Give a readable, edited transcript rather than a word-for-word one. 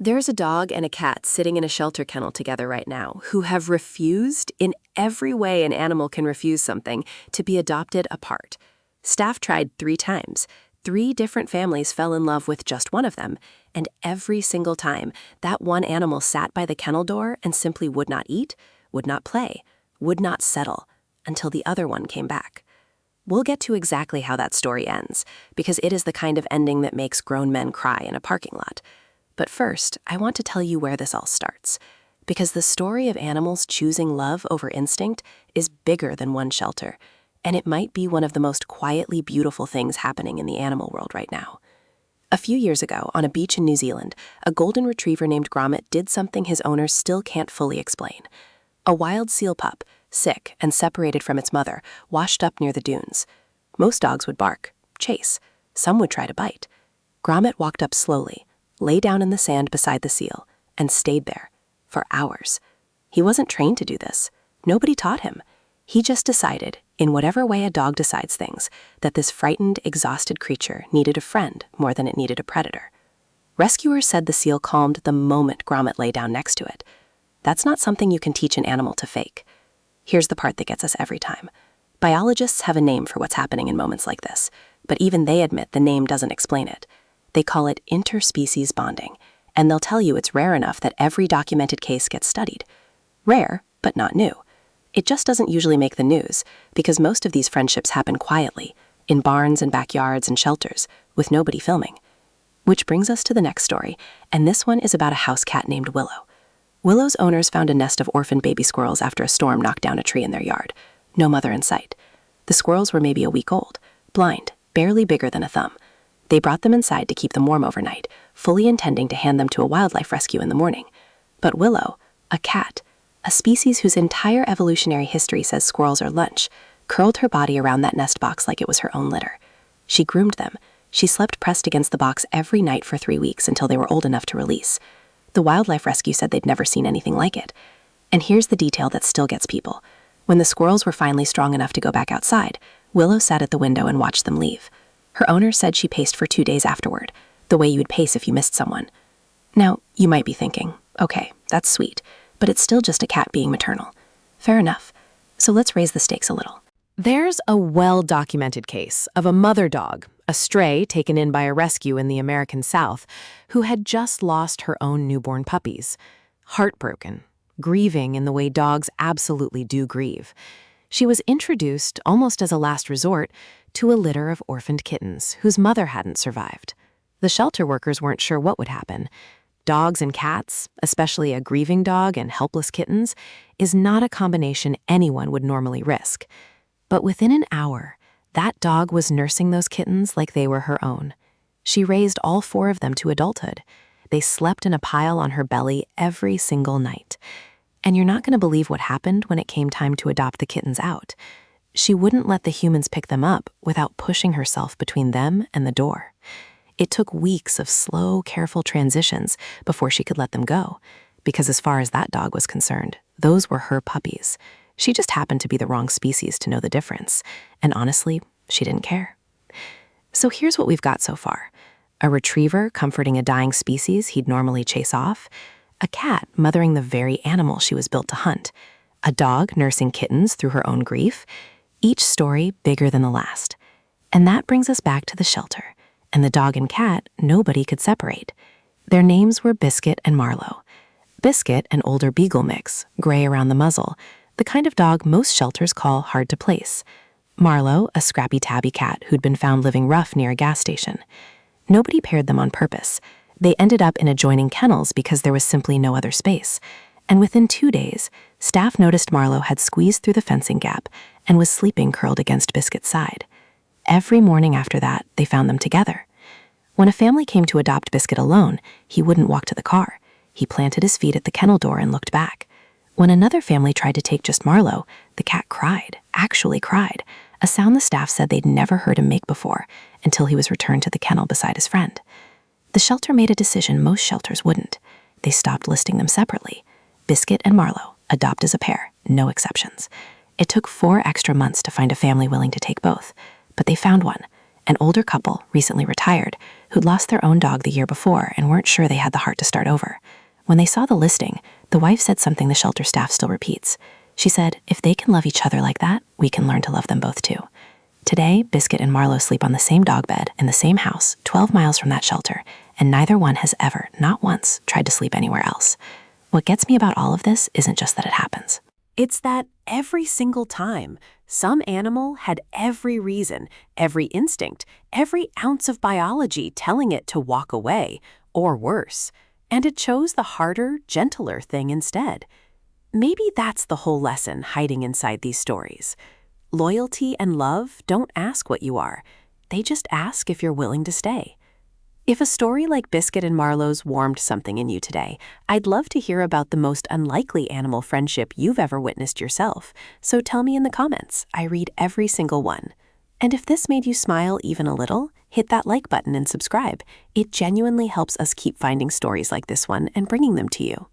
There's a dog and a cat sitting in a shelter kennel together right now who have refused, in every way an animal can refuse something, to be adopted apart. Staff tried 3 times. 3 different families fell in love with just one of them, and every single time, that one animal sat by the kennel door and simply would not eat, would not play, would not settle, until the other one came back. We'll get to exactly how that story ends, because it is the kind of ending that makes grown men cry in a parking lot. But first, I want to tell you where this all starts, because the story of animals choosing love over instinct is bigger than one shelter, and it might be one of the most quietly beautiful things happening in the animal world right now. A few years ago, on a beach in New Zealand, a golden retriever named Gromit did something his owners still can't fully explain. A wild seal pup, sick and separated from its mother, washed up near the dunes. Most dogs would bark, chase. Some would try to bite. Gromit walked up slowly, lay down in the sand beside the seal, and stayed there for hours. He wasn't trained to do this. Nobody taught him. He just decided, in whatever way a dog decides things, that this frightened, exhausted creature needed a friend more than it needed a predator. Rescuers said the seal calmed the moment Gromit lay down next to it. That's not something you can teach an animal to fake. Here's the part that gets us every time. Biologists have a name for what's happening in moments like this, but even they admit the name doesn't explain it. They call it interspecies bonding, and they'll tell you it's rare enough that every documented case gets studied. Rare, but not new. It just doesn't usually make the news, because most of these friendships happen quietly, in barns and backyards and shelters, with nobody filming. Which brings us to the next story, and this one is about a house cat named Willow. Willow's owners found a nest of orphaned baby squirrels after a storm knocked down a tree in their yard. No mother in sight. The squirrels were maybe a week old, blind, barely bigger than a thumb. They brought them inside to keep them warm overnight, fully intending to hand them to a wildlife rescue in the morning. But Willow, a cat, a species whose entire evolutionary history says squirrels are lunch, curled her body around that nest box like it was her own litter. She groomed them. She slept pressed against the box every night for 3 weeks until they were old enough to release. The wildlife rescue said they'd never seen anything like it. And here's the detail that still gets people. When the squirrels were finally strong enough to go back outside, Willow sat at the window and watched them leave. Her owner said she paced for 2 days afterward, the way you would pace if you missed someone. Now, you might be thinking, okay, that's sweet, but it's still just a cat being maternal. Fair enough. So let's raise the stakes a little. There's a well-documented case of a mother dog, a stray taken in by a rescue in the American South, who had just lost her own newborn puppies. Heartbroken, grieving in the way dogs absolutely do grieve. She was introduced, almost as a last resort, to a litter of orphaned kittens whose mother hadn't survived. The shelter workers weren't sure what would happen. Dogs and cats, especially a grieving dog and helpless kittens, is not a combination anyone would normally risk. But within an hour, that dog was nursing those kittens like they were her own. She raised all 4 of them to adulthood. They slept in a pile on her belly every single night. And you're not going to believe what happened when it came time to adopt the kittens out. She wouldn't let the humans pick them up without pushing herself between them and the door. It took weeks of slow, careful transitions before she could let them go, because as far as that dog was concerned, those were her puppies. She just happened to be the wrong species to know the difference, and honestly, she didn't care. So here's what we've got so far. A retriever comforting a dying species he'd normally chase off, a cat mothering the very animal she was built to hunt, a dog nursing kittens through her own grief, each story bigger than the last. And that brings us back to the shelter, and the dog and cat nobody could separate. Their names were Biscuit and Marlowe. Biscuit, an older beagle mix, gray around the muzzle, the kind of dog most shelters call hard to place. Marlowe, a scrappy tabby cat who'd been found living rough near a gas station. Nobody paired them on purpose. They ended up in adjoining kennels because there was simply no other space. And within 2 days, staff noticed Marlowe had squeezed through the fencing gap and was sleeping curled against Biscuit's side. Every morning after that, they found them together. When a family came to adopt Biscuit alone, he wouldn't walk to the car. He planted his feet at the kennel door and looked back. When another family tried to take just Marlowe, the cat cried, actually cried, a sound the staff said they'd never heard him make before until he was returned to the kennel beside his friend. The shelter made a decision most shelters wouldn't. They stopped listing them separately. Biscuit and Marlowe, adopt as a pair, no exceptions. It took 4 extra months to find a family willing to take both, but they found one, an older couple, recently retired, who'd lost their own dog the year before and weren't sure they had the heart to start over. When they saw the listing, the wife said something the shelter staff still repeats. She said, "If they can love each other like that, we can learn to love them both too." Today, Biscuit and Marlo sleep on the same dog bed in the same house, 12 miles from that shelter, and neither one has ever, not once, tried to sleep anywhere else. What gets me about all of this isn't just that it happens. It's that every single time, some animal had every reason, every instinct, every ounce of biology telling it to walk away, or worse, and it chose the harder, gentler thing instead. Maybe that's the whole lesson hiding inside these stories. Loyalty and love don't ask what you are. They just ask if you're willing to stay. If a story like Biscuit and Marlo's warmed something in you today, I'd love to hear about the most unlikely animal friendship you've ever witnessed yourself. So tell me in the comments. I read every single one. And if this made you smile even a little, hit that like button and subscribe. It genuinely helps us keep finding stories like this one and bringing them to you.